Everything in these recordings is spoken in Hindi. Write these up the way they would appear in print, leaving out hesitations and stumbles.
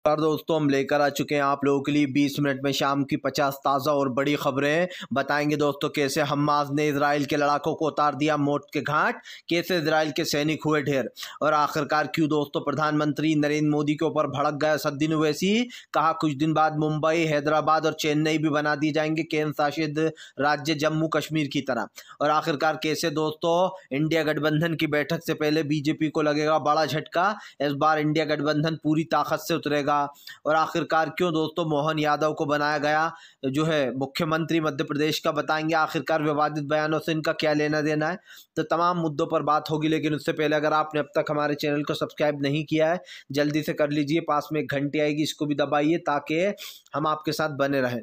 और दोस्तों हम लेकर आ चुके हैं आप लोगों के लिए 20 मिनट में शाम की 50 ताज़ा और बड़ी खबरें बताएंगे दोस्तों। कैसे हमास ने इजराइल के लड़ाकों को उतार दिया मौत के घाट, कैसे इजराइल के सैनिक हुए ढेर, और आखिरकार क्यों दोस्तों प्रधानमंत्री नरेंद्र मोदी के ऊपर भड़क गया सद्दीन ओवैसी। कहा कुछ दिन बाद मुंबई, हैदराबाद और चेन्नई भी बना दी जाएंगे केंद्र शासित राज्य जम्मू कश्मीर की तरह। और आखिरकार कैसे दोस्तों इंडिया गठबंधन की बैठक से पहले बीजेपी को लगेगा बड़ा झटका, इस बार इंडिया गठबंधन पूरी ताकत से उतरेगा। और आखिरकार क्यों दोस्तों मोहन यादव को बनाया गया जो है मुख्यमंत्री मध्य प्रदेश का, बताएंगे आखिरकार विवादित बयानों से इनका क्या लेना देना है। तो तमाम मुद्दों पर बात होगी, लेकिन उससे पहले अगर आपने अब तक हमारे चैनल को सब्सक्राइब नहीं किया है जल्दी से कर लीजिए, पास में एक घंटी आएगी इसको भी दबाइए ताकि हम आपके साथ बने रहें।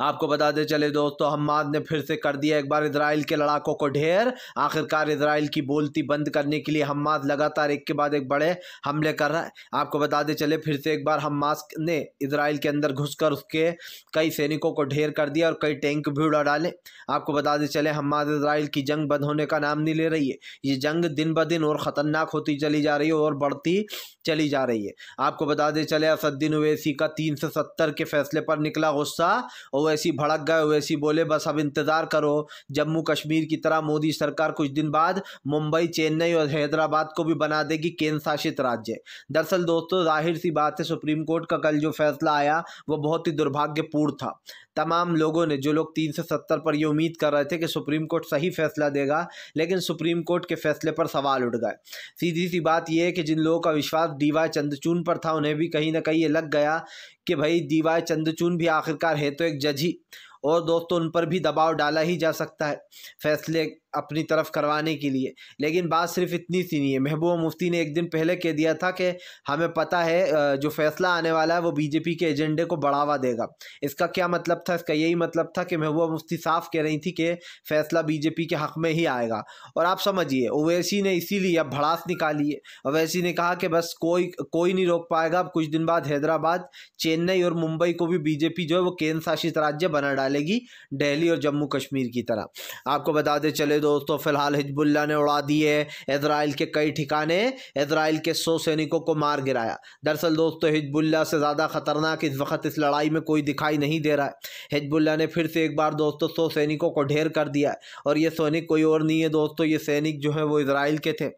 आपको बताते चले दोस्तों हमास ने फिर से कर दिया एक बार इजराइल के लड़ाकों को ढेर। आखिरकार इजराइल की बोलती बंद करने के लिए हमास लगातार एक के बाद एक बड़े हमले कर रहा है। आपको बताते चले फिर से एक बार हमास ने इजराइल के अंदर घुसकर उसके कई सैनिकों को ढेर कर दिया और कई टैंक भी उड़ा डाले। आपको बताते चले हमास इजराइल की जंग बंद होने का नाम नहीं ले रही है। ये जंग दिन ब दिन और ख़तरनाक होती चली जा रही है और बढ़ती चली जा रही है। आपको बताते चले असदुद्दीन ओवैसी का 370 के फैसले पर निकला गुस्सा। ओवैसी भड़क गए, ओवैसी बोले बस अब इंतजार करो, जम्मू कश्मीर की तरह मोदी सरकार कुछ दिन बाद मुंबई, चेन्नई और हैदराबाद को भी बना देगी केंद्र शासित राज्य। दरअसल दोस्तों जाहिर सी बात है सुप्रीम कोर्ट का कल जो फैसला आया वो बहुत ही दुर्भाग्यपूर्ण था। तमाम लोगों ने, जो लोग 370 पर ये उम्मीद कर रहे थे कि सुप्रीम कोर्ट सही फैसला देगा, लेकिन सुप्रीम कोर्ट के फैसले पर सवाल उठ गए। सीधी सी बात यह है कि जिन लोगों का विश्वास डीवाई चंद्रचूड़ पर था उन्हें भी कहीं ना कहीं ये लग गया कि भाई डीवाई चंद्रचूड़ भी आखिरकार है तो एक जज ही, और दोस्तों उन पर भी दबाव डाला ही जा सकता है फैसले अपनी तरफ करवाने के लिए। लेकिन बात सिर्फ इतनी सी नहीं है। महबूबा मुफ्ती ने एक दिन पहले कह दिया था कि हमें पता है जो फैसला आने वाला है वो बीजेपी के एजेंडे को बढ़ावा देगा। इसका क्या मतलब था? इसका यही मतलब था कि महबूबा मुफ्ती साफ कह रही थी कि फैसला बीजेपी के हक में ही आएगा। और आप समझिए ओवैसी ने इसीलिए अब भड़ास निकाली है। ओवैसी ने कहा कि बस कोई नहीं रोक पाएगा, अब कुछ दिन बाद हैदराबाद, चेन्नई और मुंबई को भी बीजेपी जो है वो केंद्र शासित राज्य बना डालेगी, दिल्ली और जम्मू कश्मीर की तरह। आपको बताते चले दोस्तों फिलहाल हिजबुल्लाह ने उड़ा दिए इजराइल के कई ठिकाने, इजराइल के 100 सैनिकों को मार गिराया। दरअसल दोस्तों हिजबुल्लाह से ज़्यादा खतरनाक इस वक्त इस लड़ाई में कोई दिखाई नहीं दे रहा है। हिजबुल्लाह ने फिर से एक बार दोस्तों 100 सैनिकों को ढेर कर दिया है, और ये सैनिक कोई और नहीं है दोस्तों, ये सैनिक जो है वो इजराइल के थे।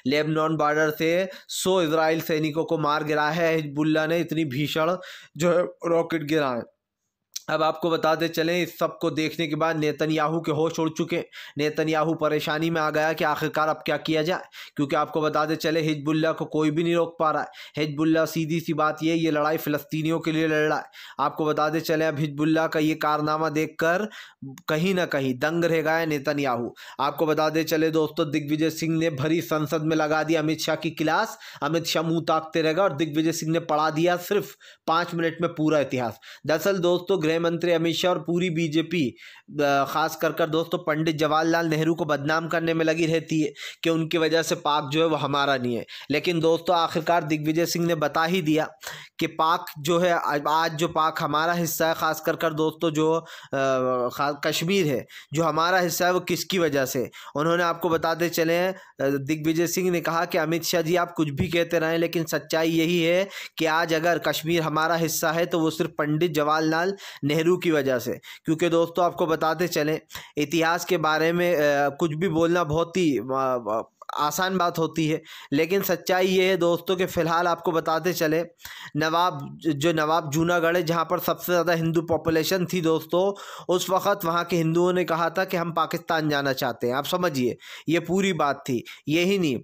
लेबनान बॉर्डर से 100 इजराइल सैनिकों को मार गिराया है हिजबुल्लाह ने, इतनी भीषण जो है रॉकेट गिरा है। अब आपको बताते चलें इस सब को देखने के बाद नेतन्याहू के होश उड़ चुके। नेतन्याहू परेशानी में आ गया कि आखिरकार अब क्या किया जाए, क्योंकि आपको बताते चले हिजबुल्लाह को कोई भी नहीं रोक पा रहा है। हिजबुल्लाह सीधी सी बात ये लड़ाई फ़िलिस्तीनियों के लिए लड़ रहा है। आपको बताते चले अब हिजबुल्लाह का ये कारनामा देखकर कहीं ना कहीं दंग रह गया है नेतन्याहू। आपको बताते चले दोस्तों दिग्विजय सिंह ने भरी संसद में लगा दिया अमित शाह की क्लास। अमित शाह मुँह ताकते रह गए और दिग्विजय सिंह ने पढ़ा दिया सिर्फ 5 मिनट में पूरा इतिहास। दरअसल दोस्तों गृह मंत्री अमित शाह और पूरी बीजेपी खास कर दोस्तों पंडित जवाहरलाल नेहरू को बदनाम करने में लगी रहती है कि उनकी वजह से पाक जो है वो हमारा नहीं है। लेकिन दोस्तों आखिरकार दिग्विजय सिंह ने बता ही दिया कि पाक जो है आज जो पाक हमारा हिस्सा है, खास कर दोस्तों जो कश्मीर है जो हमारा हिस्सा है वो किसकी वजह से। उन्होंने आपको बताते चले दिग्विजय सिंह ने कहा कि अमित शाह जी आप कुछ भी कहते रहें, लेकिन सच्चाई यही है कि आज अगर कश्मीर हमारा हिस्सा है तो वो सिर्फ पंडित जवाहरलाल नेहरू की वजह से। क्योंकि दोस्तों आपको बताते चलें इतिहास के बारे में कुछ भी बोलना बहुत ही आसान बात होती है, लेकिन सच्चाई ये है दोस्तों कि फ़िलहाल आपको बताते चले नवाब जूनागढ़ है जहाँ पर सबसे ज़्यादा हिंदू पॉपुलेशन थी दोस्तों, उस वक़्त वहाँ के हिंदुओं ने कहा था कि हम पाकिस्तान जाना चाहते हैं। आप समझिए ये पूरी बात थी। यही नहीं,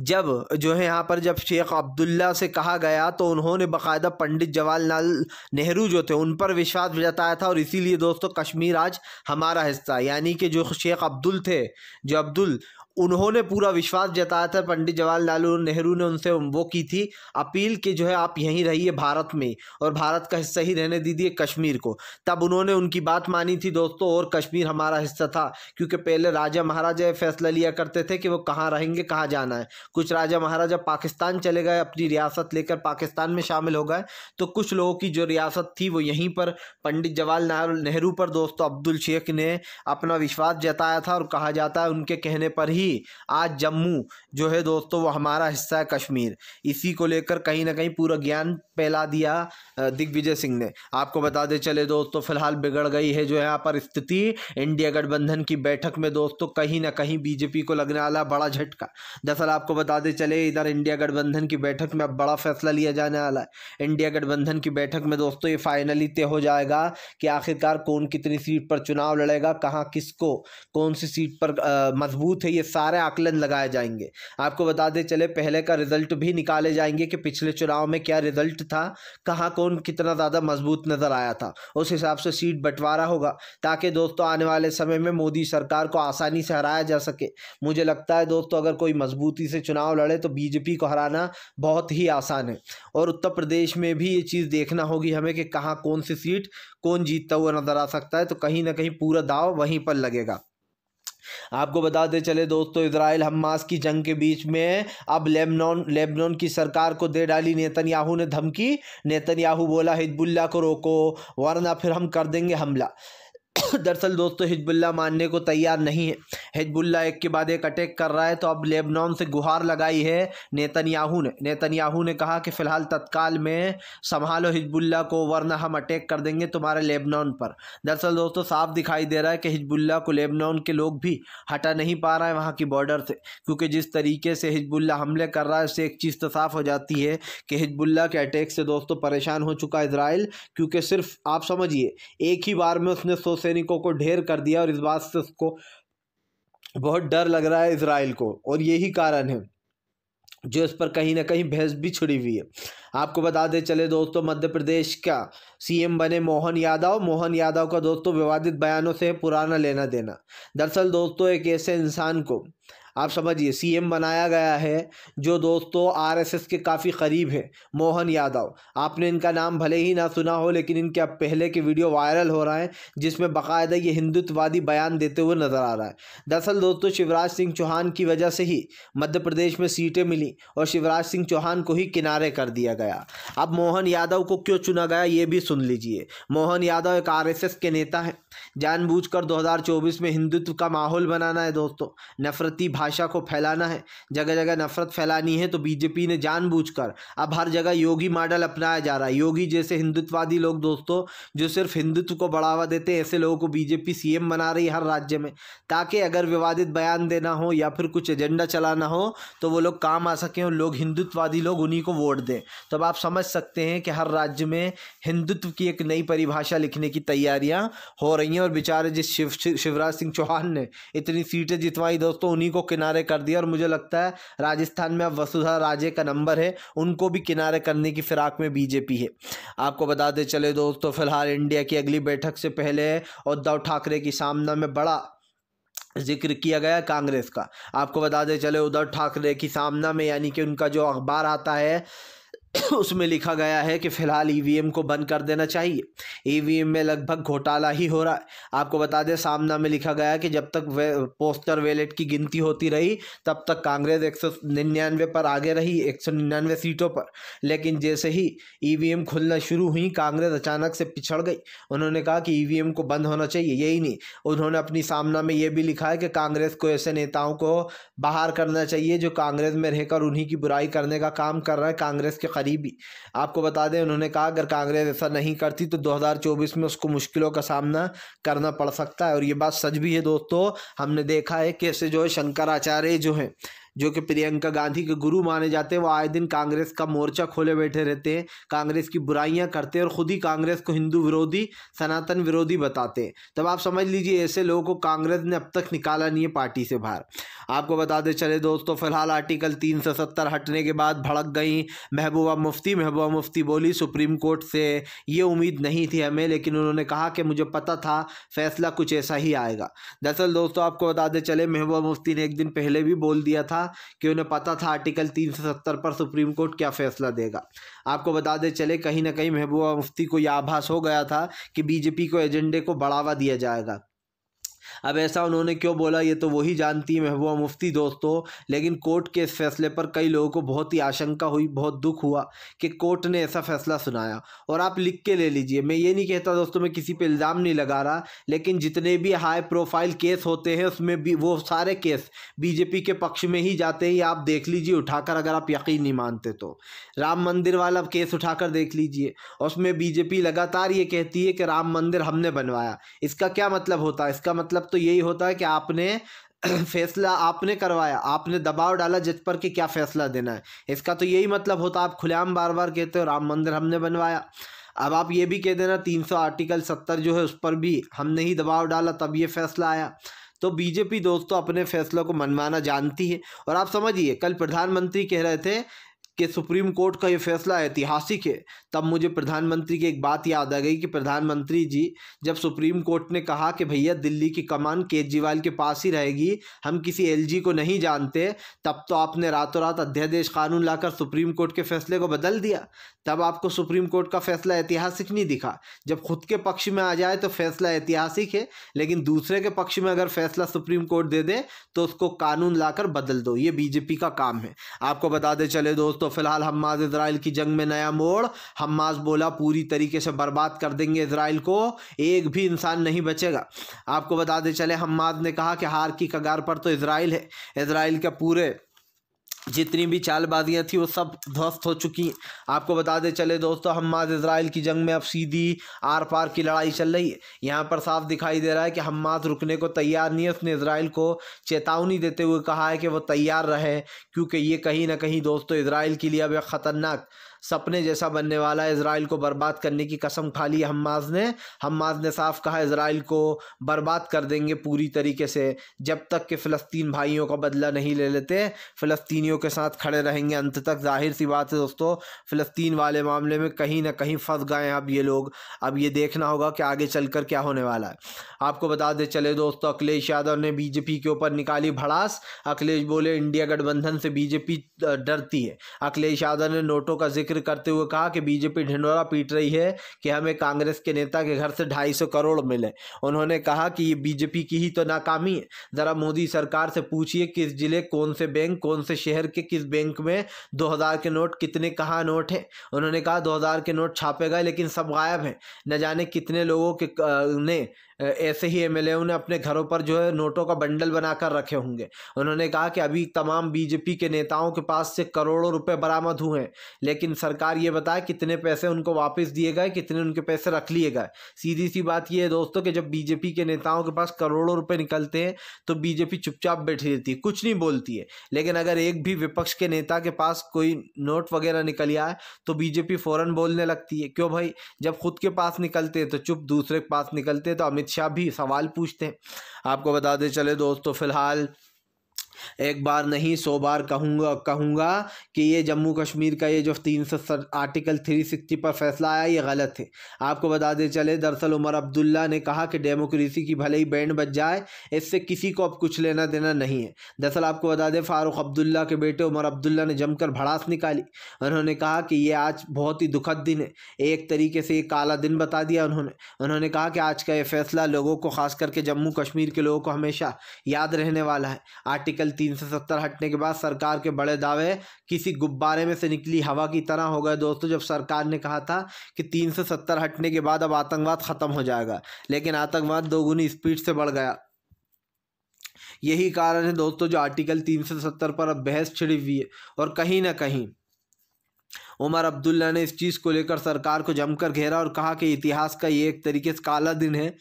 जब जो है यहाँ पर जब शेख अब्दुल्ला से कहा गया तो उन्होंने बाकायदा पंडित जवाहरलाल नेहरू जो थे उन पर विश्वास जताया था, और इसीलिए दोस्तों कश्मीर आज हमारा हिस्सा, यानी कि जो शेख अब्दुल थे, जो अब्दुल, उन्होंने पूरा विश्वास जताया था। पंडित जवाहरलाल नेहरू ने उनसे वो की थी अपील कि जो है आप यहीं रहिए भारत में, और भारत का हिस्सा ही रहने दीजिए कश्मीर को। तब उन्होंने उनकी बात मानी थी दोस्तों, और कश्मीर हमारा हिस्सा था। क्योंकि पहले राजा महाराजा फैसला लिया करते थे कि वो कहाँ रहेंगे, कहाँ जाना है। कुछ राजा महाराजा पाकिस्तान चले गए, अपनी रियासत लेकर पाकिस्तान में शामिल हो गए, तो कुछ लोगों की जो रियासत थी वो यहीं पर पंडित जवाहरलाल नेहरू पर दोस्तों अब्दुल शेख ने अपना विश्वास जताया था, और कहा जाता है उनके कहने पर ही नहीं, आज जम्मू जो है दोस्तों वो हमारा हिस्सा है, कश्मीर। इसी को लेकर कहीं ना कहीं पूरा ज्ञान फैला दिया दिग्विजय सिंह ने। आपको बताते चले दोस्तों फिलहाल बिगड़ गई है जो यहाँ पर स्थिति इंडिया गठबंधन की बैठक में दोस्तों, कहीं ना कहीं बीजेपी को लगने वाला बड़ा झटका। दरअसल आपको बताते चले इधर इंडिया गठबंधन की बैठक में अब बड़ा फैसला लिया जाने वाला है। इंडिया गठबंधन की बैठक में दोस्तों ये फाइनली तय हो जाएगा कि आखिरकार कौन कितनी सीट पर चुनाव लड़ेगा, कहाँ किसको कौन सी सीट पर मजबूत है, ये सारे आकलन लगाए जाएंगे। आपको बताते चले पहले का रिजल्ट भी निकाले जाएंगे कि पिछले चुनाव में क्या रिजल्ट था, कहाँ कौन कितना ज़्यादा मजबूत नजर आया था, उस हिसाब से सीट बंटवारा होगा ताकि दोस्तों आने वाले समय में मोदी सरकार को आसानी से हराया जा सके। मुझे लगता है दोस्तों अगर कोई मजबूती से चुनाव लड़े तो बीजेपी को हराना बहुत ही आसान है। और उत्तर प्रदेश में भी ये चीज़ देखना होगी हमें कि कहाँ कौन सी सीट कौन जीतता हुआ नजर आ सकता है, तो कहीं ना कहीं पूरा दाव वहीं पर लगेगा। आपको बताते चले दोस्तों इजराइल हमास की जंग के बीच में अब लेबनान की सरकार को दे डाली नेतन्याहू ने धमकी। नेतन्याहू बोला हिजबुल्लाह को रोको वरना फिर हम कर देंगे हमला। दरअसल दोस्तों हिजबुल्लाह मानने को तैयार नहीं है। हिजबुल्लाह एक के बाद एक अटैक कर रहा है, तो अब लेबनान से गुहार लगाई है नेतन्याहू ने कहा कि फ़िलहाल तत्काल में संभालो हिजबुल्लाह को वरना हम अटैक कर देंगे तुम्हारे लेबनान पर। दरअसल दोस्तों साफ दिखाई दे रहा है कि हिजबुल्लाह को लेबनान के लोग भी हटा नहीं पा रहा है वहाँ की बॉर्डर से, क्योंकि जिस तरीके से हिजबुल्लाह हमले कर रहा है उससे एक चीज़ तो साफ हो जाती है कि हिजबुल्लाह के अटैक से दोस्तों परेशान हो चुका है इजराइल। क्योंकि सिर्फ आप समझिए एक ही बार में उसने 100 सैनिकों को ढेर कर दिया और इस बात से उसको बहुत डर लग रहा है इजराइल को, और यही कारण है जो इस पर कहीं ना कहीं बहस भी छिड़ी हुई है। आपको बताते चले दोस्तों मध्य प्रदेश का सीएम बने मोहन यादव का दोस्तों विवादित बयानों से पुराना लेना देना। दरअसल दोस्तों एक ऐसे इंसान को आप समझिए सीएम बनाया गया है जो दोस्तों आरएसएस के काफ़ी करीब है, मोहन यादव। आपने इनका नाम भले ही ना सुना हो लेकिन इनके अब पहले के वीडियो वायरल हो रहा है जिसमें बाकायदा ये हिंदुत्ववादी बयान देते हुए नजर आ रहा है। दरअसल दोस्तों शिवराज सिंह चौहान की वजह से ही मध्य प्रदेश में सीटें मिली और शिवराज सिंह चौहान को ही किनारे कर दिया गया। अब मोहन यादव को क्यों चुना गया ये भी सुन लीजिए। मोहन यादव एक आरएसएस के नेता है। जानबूझकर 2024 में हिंदुत्व का माहौल बनाना है दोस्तों, नफरती भाषा को फैलाना है, जगह जगह नफरत फैलानी है, तो बीजेपी ने जानबूझकर अब हर जगह योगी मॉडल अपनाया जा रहा है। योगी जैसे हिंदुत्ववादी लोग दोस्तों जो सिर्फ हिंदुत्व को बढ़ावा देते हैं, ऐसे लोगों को बीजेपी सीएम बना रही है हर राज्य में, ताकि अगर विवादित बयान देना हो या फिर कुछ एजेंडा चलाना हो तो वो लोग काम आ सकें और लोग हिंदुत्ववादी लोग उन्हीं को वोट दें। तो अब आप समझ सकते हैं कि हर राज्य में हिंदुत्व की एक नई परिभाषा लिखने की तैयारियां हो रही हैं। और बेचारे जिस शिवराज सिंह चौहान ने इतनी सीटें जितवाई दोस्तों उन्हीं को किनारे कर दिया। और मुझे लगता है राजस्थान में अब वसुंधरा राजे का नंबर है, उनको भी किनारे करने की फिराक में बीजेपी है। आपको बताते चले दोस्तों फिलहाल इंडिया की अगली बैठक से पहले उद्धव ठाकरे की सामना में बड़ा जिक्र किया गया कांग्रेस का। आपको बताते चले उद्धव ठाकरे की सामना में यानी कि उनका जो अखबार आता है उसमें लिखा गया है कि फिलहाल ईवीएम को बंद कर देना चाहिए, ईवीएम में लगभग घोटाला ही हो रहा है। आपको बता दें सामना में लिखा गया है कि जब तक पोस्टर बैलेट की गिनती होती रही तब तक कांग्रेस 199 पर आगे रही, 199 सीटों पर। लेकिन जैसे ही ईवीएम खुलना शुरू हुई कांग्रेस अचानक से पिछड़ गई। उन्होंने कहा कि ईवीएम को बंद होना चाहिए। यही नहीं, उन्होंने अपनी सामना में ये भी लिखा है कि कांग्रेस को ऐसे नेताओं को बाहर करना चाहिए जो कांग्रेस में रहकर उन्हीं की बुराई करने का काम कर रहा है, कांग्रेस के करीबी। आपको बता दें उन्होंने कहा अगर कांग्रेस ऐसा नहीं करती तो 2024 में उसको मुश्किलों का सामना करना पड़ सकता है। और ये बात सच भी है दोस्तों। हमने देखा है कैसे जो है शंकराचार्य जो हैं जो कि प्रियंका गांधी के गुरु माने जाते हैं, वो आए दिन कांग्रेस का मोर्चा खोले बैठे रहते हैं, कांग्रेस की बुराइयां करते हैं और ख़ुद ही कांग्रेस को हिंदू विरोधी सनातन विरोधी बताते हैं। तब आप समझ लीजिए ऐसे लोगों को कांग्रेस ने अब तक निकाला नहीं है पार्टी से बाहर। आपको बताते चले दोस्तों फिलहाल आर्टिकल 370 हटने के बाद भड़क गई महबूबा मुफ्ती बोली सुप्रीम कोर्ट से ये उम्मीद नहीं थी हमें, लेकिन उन्होंने कहा कि मुझे पता था फैसला कुछ ऐसा ही आएगा। दरअसल दोस्तों आपको बताते चले महबूबा मुफ्ती ने एक दिन पहले भी बोल दिया था कि उन्हें पता था आर्टिकल 370 पर सुप्रीम कोर्ट क्या फैसला देगा। आपको बताते चले कहीं ना कहीं महबूबा मुफ्ती को यह आभास हो गया था कि बीजेपी को एजेंडे को बढ़ावा दिया जाएगा। अब ऐसा उन्होंने क्यों बोला ये तो वही जानती है महबूबा मुफ्ती दोस्तों, लेकिन कोर्ट के इस फैसले पर कई लोगों को बहुत ही आशंका हुई, बहुत दुख हुआ कि कोर्ट ने ऐसा फैसला सुनाया। और आप लिख के ले लीजिए, मैं ये नहीं कहता दोस्तों, मैं किसी पे इल्ज़ाम नहीं लगा रहा, लेकिन जितने भी हाई प्रोफाइल केस होते हैं उसमें भी वो सारे केस बीजेपी के पक्ष में ही जाते हैं। आप देख लीजिए उठाकर, अगर आप यकीन नहीं मानते तो राम मंदिर वाला केस उठाकर देख लीजिए, उसमें बीजेपी लगातार ये कहती है कि राम मंदिर हमने बनवाया। इसका क्या मतलब होता है? इसका मतलब तो यही होता है कि आपने फैसला आपने करवाया, आपने दबाव डाला जज पर कि क्या फैसला देना है। इसका तो यही मतलब होता है। आप खुलेआम बार बार कहते हो राम मंदिर हमने बनवाया, अब आप ये भी कह देना 300 आर्टिकल 70 जो है उस पर भी हमने ही दबाव डाला तब ये फैसला आया। तो बीजेपी दोस्तों अपने फैसलों को मनवाना जानती है। और आप समझिए, कल प्रधानमंत्री कह रहे थे कि सुप्रीम कोर्ट का ये फैसला ऐतिहासिक है, तब मुझे प्रधानमंत्री की एक बात याद आ गई कि प्रधानमंत्री जी जब सुप्रीम कोर्ट ने कहा कि भैया दिल्ली की कमान केजरीवाल के पास ही रहेगी, हम किसी एलजी को नहीं जानते, तब तो आपने रातों रात अध्यादेश कानून लाकर सुप्रीम कोर्ट के फैसले को बदल दिया। तब आपको सुप्रीम कोर्ट का फैसला ऐतिहासिक नहीं दिखा। जब खुद के पक्ष में आ जाए तो फैसला ऐतिहासिक है, लेकिन दूसरे के पक्ष में अगर फैसला सुप्रीम कोर्ट दे दे तो उसको कानून लाकर बदल दो। ये बीजेपी का काम है। आपको बता दे चले दोस्तों, फिलहाल हमास इजराइल की जंग में नया मोड़। हमास बोला पूरी तरीके से बर्बाद कर देंगे इजराइल को, एक भी इंसान नहीं बचेगा। आपको बता दे चले, हमास ने कहा कि हार की कगार पर तो इजराइल है। इजराइल के पूरे जितनी भी चालबाजियाँ थी वो सब ध्वस्त हो चुकी हैं। आपको बता दे चले दोस्तों, हमास इजराइल की जंग में अब सीधी आर पार की लड़ाई चल रही है। यहाँ पर साफ दिखाई दे रहा है कि हमास रुकने को तैयार नहीं है। उसने इजराइल को चेतावनी देते हुए कहा है कि वो तैयार रहे, क्योंकि ये कहीं ना कहीं दोस्तों इजराइल के लिए अब एक ख़तरनाक सपने जैसा बनने वाला है। इजराइल को बर्बाद करने की कसम खा ली हमास ने साफ कहा इजराइल को बर्बाद कर देंगे पूरी तरीके से, जब तक कि फ़लस्तीन भाइयों का बदला नहीं ले लेते। फ़लस्तीनियों के साथ खड़े रहेंगे अंत तक। जाहिर सी बात है दोस्तों, फ़लस्तीन वाले मामले में कहीं ना कहीं फंस गए हैं अब ये लोग। अब ये देखना होगा कि आगे चलकर क्या होने वाला है। आपको बता दे चले दोस्तों, अखिलेश यादव ने बीजेपी के ऊपर निकाली भड़ास। अखिलेश बोले इंडिया गठबंधन से बीजेपी डरती है। अखिलेश यादव ने नोटों का जिक्र करते हुए कहा कि बीजेपी ढिंढोरा पीट रही है कि हमें कांग्रेस के नेता के घर से 250 करोड़ मिले। उन्होंने कहा कि ये बीजेपी की ही तो नाकामी है। जरा मोदी सरकार से पूछिए किस जिले, कौन से बैंक, कौन से शहर के किस बैंक में 2000 के नोट कितने, कहाँ नोट है। उन्होंने कहा 2000 के नोट छापे गए लेकिन सब गायब हैं। न जाने कितने लोगों के ने ऐसे ही एमएलए ने अपने घरों पर जो है नोटों का बंडल बनाकर रखे होंगे। उन्होंने कहा कि अभी तमाम बीजेपी के नेताओं के पास से करोड़ों रुपए बरामद हुए हैं, लेकिन सरकार ये बताए कितने पैसे उनको वापस दिए गए, कितने उनके पैसे रख लिए गए। सीधी सी बात ये है दोस्तों कि जब बीजेपी के नेताओं के पास करोड़ों रुपए निकलते हैं तो बीजेपी चुपचाप बैठी रहती है, कुछ नहीं बोलती है। लेकिन अगर एक भी विपक्ष के नेता के पास कोई नोट वगैरह निकल आए तो बीजेपी फौरन बोलने लगती है। क्यों भाई? जब खुद के पास निकलते हैं तो चुप, दूसरे के पास निकलते हैं तो अमित शाह भी सवाल पूछते हैं। आपको बता दें चले दोस्तों, फिलहाल एक बार नहीं 100 बार कहूँगा कि ये जम्मू कश्मीर का ये जो 300 आर्टिकल 360 पर फैसला आया ये गलत है। आपको बता दें चले, दरअसल उमर अब्दुल्ला ने कहा कि डेमोक्रेसी की भले ही बैंड बज जाए, इससे किसी को अब कुछ लेना देना नहीं है। दरअसल आपको बता दें, फारूक अब्दुल्ला के बेटे उमर अब्दुल्ला ने जमकर भड़ास निकाली। उन्होंने कहा कि ये आज बहुत ही दुखद दिन है, एक तरीके से ये काला दिन बता दिया उन्होंने कहा कि आज का ये फैसला लोगों को, खास करके जम्मू कश्मीर के लोगों को हमेशा याद रहने वाला है। आर्टिकल 370 हटने के बाद सरकार के बड़े दावे किसी गुब्बारे में से निकली हवा की तरह हो गए दोस्तों। जब सरकार ने कहा था कि 370 हटने के बाद अब आतंकवाद खत्म हो जाएगा, लेकिन आतंकवाद दोगुनी स्पीड से बढ़ गया। यही कारण है दोस्तों जो आर्टिकल 370 पर अब बहस छिड़ी हुई है। और कहीं ना कहीं उमर अब्दुल्ला ने इस चीज़ को लेकर सरकार को जमकर घेरा और कहा कि इतिहास का ये एक तरीके से काला दिन है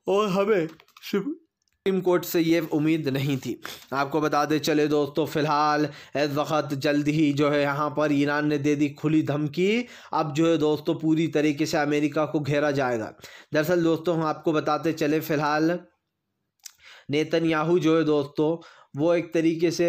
और हमें सुप्रीम कोर्ट से ये उम्मीद नहीं थी। आपको बता दें चले दोस्तों, फिलहाल इस वक्त जल्द ही जो है यहाँ पर ईरान ने दे दी खुली धमकी। अब जो है दोस्तों पूरी तरीके से अमेरिका को घेरा जाएगा। दरअसल दोस्तों हम आपको बताते चले, फिलहाल नेतन्याहू जो है दोस्तों वो एक तरीके से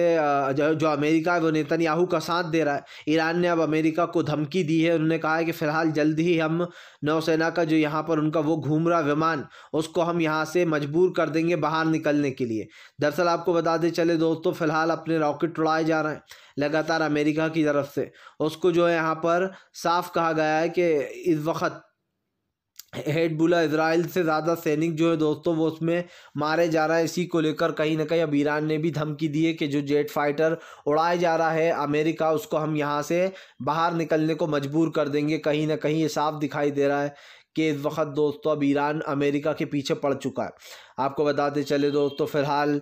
जो अमेरिका है वो नेतन्याहू का साथ दे रहा है। ईरान ने अब अमेरिका को धमकी दी है। उन्होंने कहा है कि फ़िलहाल जल्द ही हम नौसेना का जो यहाँ पर उनका वो घूम रहा विमान, उसको हम यहाँ से मजबूर कर देंगे बाहर निकलने के लिए। दरअसल आपको बता दें चले दोस्तों, फ़िलहाल अपने रॉकेट उड़ाए जा रहे हैं लगातार अमेरिका की तरफ से। उसको जो है यहाँ पर साफ कहा गया है कि इस वक्त हेजबुल्लाह इजराइल से ज़्यादा सैनिक जो है दोस्तों वो उसमें मारे जा रहा है। इसी को लेकर कहीं ना कहीं अब ईरान ने भी धमकी दी है कि जो जेट फाइटर उड़ाए जा रहा है अमेरिका, उसको हम यहाँ से बाहर निकलने को मजबूर कर देंगे। कहीं ना कहीं ये साफ दिखाई दे रहा है कि इस वक्त दोस्तों अब ईरान अमेरिका के पीछे पड़ चुका है। आपको बताते चले दोस्तों फिलहाल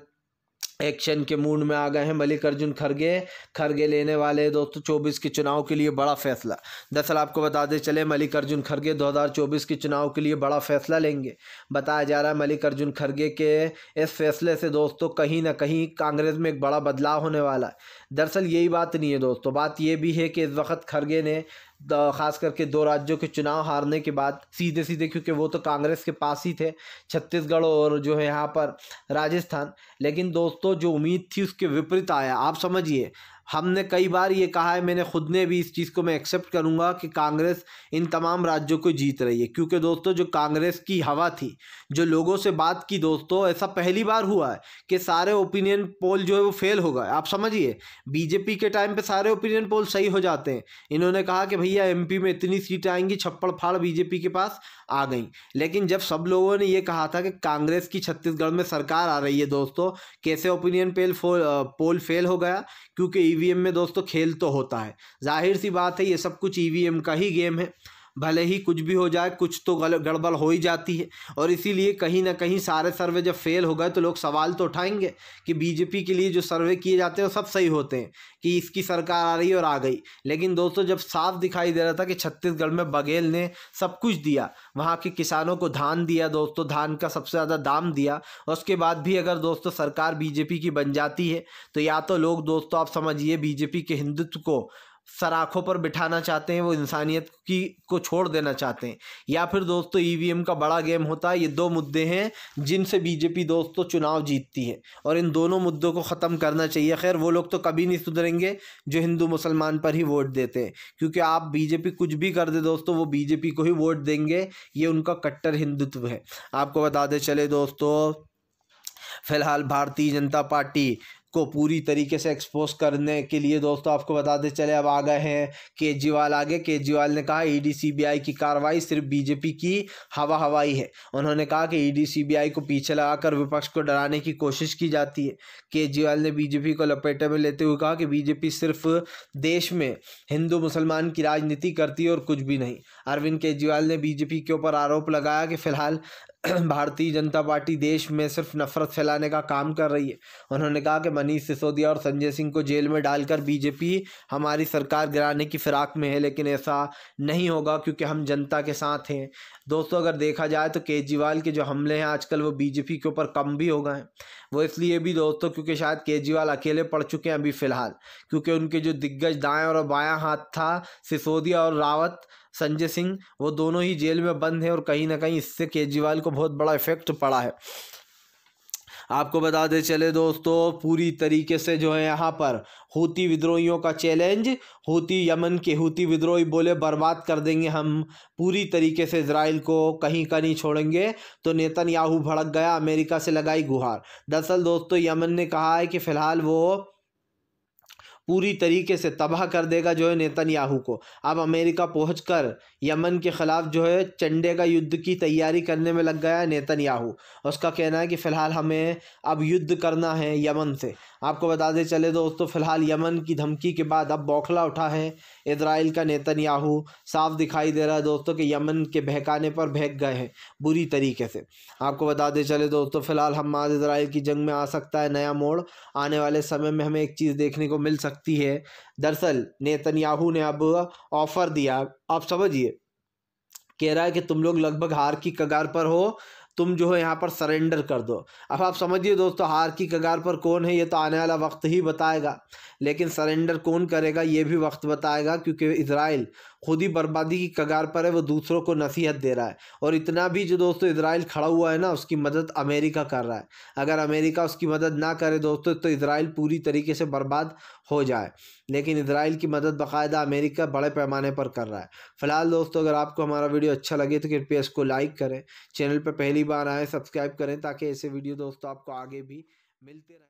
एक्शन के मूड में आ गए हैं मल्लिकार्जुन खरगे लेने वाले हैं दोस्तों 24 के चुनाव के लिए बड़ा फैसला। दरअसल आपको बताते चले मल्लिकार्जुन खरगे 2024 के चुनाव के लिए बड़ा फैसला लेंगे। बताया जा रहा है मल्लिकार्जुन खरगे के इस फैसले से दोस्तों कहीं ना कहीं कांग्रेस में एक बड़ा बदलाव होने वाला है। दरअसल यही बात नहीं है दोस्तों, बात ये भी है कि इस वक्त खरगे ने खास करके 2 राज्यों के चुनाव हारने के बाद सीधे सीधे, क्योंकि वो तो कांग्रेस के पास ही थे, छत्तीसगढ़ और जो है यहाँ पर राजस्थान, लेकिन दोस्तों जो उम्मीद थी उसके विपरीत आया। आप समझिए, हमने कई बार ये कहा है, मैंने खुद ने भी इस चीज़ को मैं एक्सेप्ट करूँगा कि कांग्रेस इन तमाम राज्यों को जीत रही है, क्योंकि दोस्तों जो कांग्रेस की हवा थी, जो लोगों से बात की दोस्तों, ऐसा पहली बार हुआ है कि सारे ओपिनियन पोल जो है वो फेल हो गए। आप समझिए, बीजेपी के टाइम पे सारे ओपिनियन पोल सही हो जाते हैं। इन्होंने कहा कि भैया एमपी में इतनी सीटें आएंगी, छप्पड़ फाड़ बीजेपी के पास आ गई। लेकिन जब सब लोगों ने ये कहा था कि कांग्रेस की छत्तीसगढ़ में सरकार आ रही है दोस्तों, कैसे ओपिनियन पोल फेल हो गया? क्योंकि ईवीएम में दोस्तों खेल तो होता है, जाहिर सी बात है ये सब कुछ ईवीएम का ही गेम है। भले ही कुछ भी हो जाए, कुछ तो गड़बड़ हो ही जाती है। और इसीलिए कहीं ना कहीं सारे सर्वे जब फेल हो गए तो लोग सवाल तो उठाएंगे कि बीजेपी के लिए जो सर्वे किए जाते हैं वो सब सही होते हैं कि इसकी सरकार आ रही है और आ गई। लेकिन दोस्तों जब साफ दिखाई दे रहा था कि छत्तीसगढ़ में बघेल ने सब कुछ दिया, वहाँ के किसानों को धान दिया दोस्तों, धान का सबसे ज़्यादा दाम दिया, उसके बाद भी अगर दोस्तों सरकार बीजेपी की बन जाती है तो या तो लोग दोस्तों आप समझिए बीजेपी के हिंदुत्व को सराखों पर बिठाना चाहते हैं, वो इंसानियत की को छोड़ देना चाहते हैं, या फिर दोस्तों ईवीएम का बड़ा गेम होता है। ये 2 मुद्दे हैं जिनसे बीजेपी दोस्तों चुनाव जीतती है और इन दोनों मुद्दों को ख़त्म करना चाहिए। खैर वो लोग तो कभी नहीं सुधरेंगे जो हिंदू मुसलमान पर ही वोट देते हैं, क्योंकि आप बीजेपी कुछ भी कर दे दोस्तों वो बीजेपी को ही वोट देंगे, ये उनका कट्टर हिंदुत्व है। आपको बता दे चले दोस्तों फिलहाल भारतीय जनता पार्टी को पूरी तरीके से एक्सपोज करने के लिए दोस्तों आपको बताते चले अब आ गए हैं केजरीवाल आगे। केजरीवाल ने कहा ईडी सीबीआई की कार्रवाई सिर्फ बीजेपी की हवाई है। उन्होंने कहा कि ईडी सीबीआई को पीछे लगाकर विपक्ष को डराने की कोशिश की जाती है। केजरीवाल ने बीजेपी को लपेटे में लेते हुए कहा कि बीजेपी सिर्फ देश में हिंदू मुसलमान की राजनीति करती है और कुछ भी नहीं। अरविंद केजरीवाल ने बीजेपी के ऊपर आरोप लगाया कि फिलहाल भारतीय जनता पार्टी देश में सिर्फ नफरत फैलाने का काम कर रही है। उन्होंने कहा कि मनीष सिसोदिया और संजय सिंह को जेल में डालकर बीजेपी हमारी सरकार गिराने की फिराक में है, लेकिन ऐसा नहीं होगा क्योंकि हम जनता के साथ हैं। दोस्तों अगर देखा जाए तो केजरीवाल के जो हमले हैं आजकल वो बीजेपी के ऊपर कम भी हो गए हैं। वो इसलिए भी दोस्तों क्योंकि शायद केजरीवाल अकेले पड़ चुके हैं अभी फ़िलहाल, क्योंकि उनके जो दिग्गज दाएं और बायां हाथ था सिसोदिया और रावत, संजय सिंह, वो दोनों ही जेल में बंद हैं और कहीं ना कहीं इससे केजरीवाल को बहुत बड़ा इफेक्ट पड़ा है। आपको बता दें चले दोस्तों पूरी तरीके से जो है यहाँ पर हूती विद्रोहियों का चैलेंज, हूती यमन के हूती विद्रोही बोले बर्बाद कर देंगे हम पूरी तरीके से इजराइल को, कहीं का नहीं छोड़ेंगे। तो नेतन्याहू भड़क गया, अमेरिका से लगाई गुहार। दरअसल दोस्तों यमन ने कहा है कि फ़िलहाल वो पूरी तरीके से तबाह कर देगा जो है नेतन्याहू को। अब अमेरिका पहुंचकर यमन के ख़िलाफ़ जो है चंडे का युद्ध की तैयारी करने में लग गया है नेतन्याहू। उसका कहना है कि फ़िलहाल हमें अब युद्ध करना है यमन से। आपको बता दें चले दोस्तों फ़िलहाल यमन की धमकी के बाद अब बौखला उठा है इजराइल का नेतन्याहू। साफ दिखाई दे रहा है दोस्तों कि यमन के बहकाने पर बहक गए हैं बुरी तरीके से। आपको बता दें चले दोस्तों फ़िलहाल हमास इजराइल की जंग में आ सकता है नया मोड़। आने वाले समय में हमें एक चीज़ देखने को मिल सकती है। दरअसल नेतन्याहू ने अब ऑफ़र दिया, आप समझिए, कह रहा है कि तुम लोग लगभग हार की कगार पर हो, तुम जो है यहाँ पर सरेंडर कर दो। अब आप समझिए दोस्तों हार की कगार पर कौन है ये तो आने वाला वक्त ही बताएगा, लेकिन सरेंडर कौन करेगा ये भी वक्त बताएगा, क्योंकि इजराइल खुद ही बर्बादी की कगार पर है, वो दूसरों को नसीहत दे रहा है। और इतना भी जो दोस्तों इजराइल खड़ा हुआ है ना उसकी मदद अमेरिका कर रहा है। अगर अमेरिका उसकी मदद ना करे दोस्तों तो इजराइल पूरी तरीके से बर्बाद हो जाए, लेकिन इजराइल की मदद बाकायदा अमेरिका बड़े पैमाने पर कर रहा है। फिलहाल दोस्तों अगर आपको हमारा वीडियो अच्छा लगे तो कृपया इसको लाइक करें, चैनल पर पहली बार आए सब्सक्राइब करें ताकि ऐसे वीडियो दोस्तों आपको आगे भी मिलते रहें।